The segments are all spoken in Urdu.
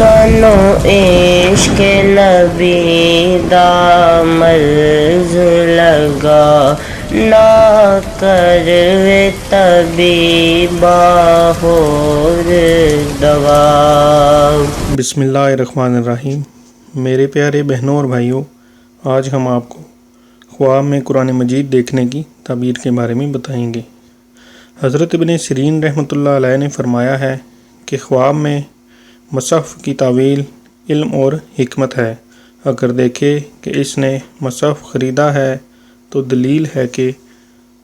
سانو عشق نبی دا مرض لگا، نہ کروے طبیبا ہور دوا۔ بسم اللہ الرحمن الرحیم۔ میرے پیارے بہنوں اور بھائیوں، آج ہم آپ کو خواب میں قرآن مجید دیکھنے کی تعبیر کے بارے میں بتائیں گے۔ حضرت ابن سیرین رحمۃ اللہ علیہ نے فرمایا ہے کہ خواب میں مصحف کی تعویل علم اور حکمت ہے۔ اگر دیکھے کہ اس نے مصحف خریدا ہے تو دلیل ہے کہ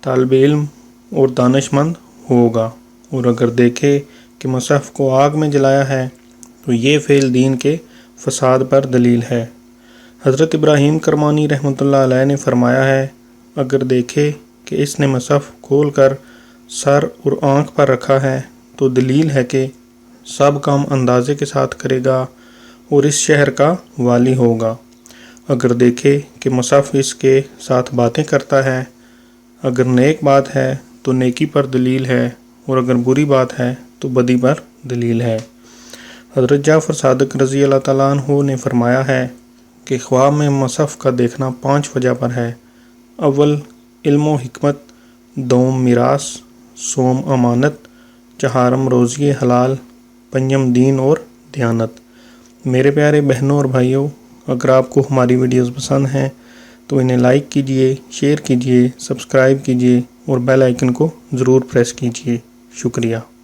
طالب علم اور دانش مند ہوگا، اور اگر دیکھے کہ مصحف کو آگ میں جلایا ہے تو یہ فعل دین کے فساد پر دلیل ہے۔ حضرت ابراہیم کرمانی رحمۃ اللہ علیہ نے فرمایا ہے، اگر دیکھے کہ اس نے مصحف کھول کر سر اور آنکھ پر رکھا ہے تو دلیل ہے کہ سب کام اندازے کے ساتھ کرے گا اور اس شہر کا والی ہوگا۔ اگر دیکھے کہ مصحف اس کے ساتھ باتیں کرتا ہے، اگر نیک بات ہے تو نیکی پر دلیل ہے، اور اگر بری بات ہے تو بدی پر دلیل ہے۔ حضرت جعفر صادق رضی اللہ تعالیٰ عنہ نے فرمایا ہے کہ خواب میں مصحف کا دیکھنا 5 وجہ پر ہے۔ اول علم و حکمت، دوم میراث، سوم امانت، چہارم روزی حلال، پنجم دین اور دیانت۔ میرے پیارے بہنوں اور بھائیوں، اگر آپ کو ہماری ویڈیوز پسند ہیں تو انہیں لائک کیجئے، شیئر کیجئے، سبسکرائب کیجئے اور بیل آئیکن کو ضرور پریس کیجئے۔ شکریہ۔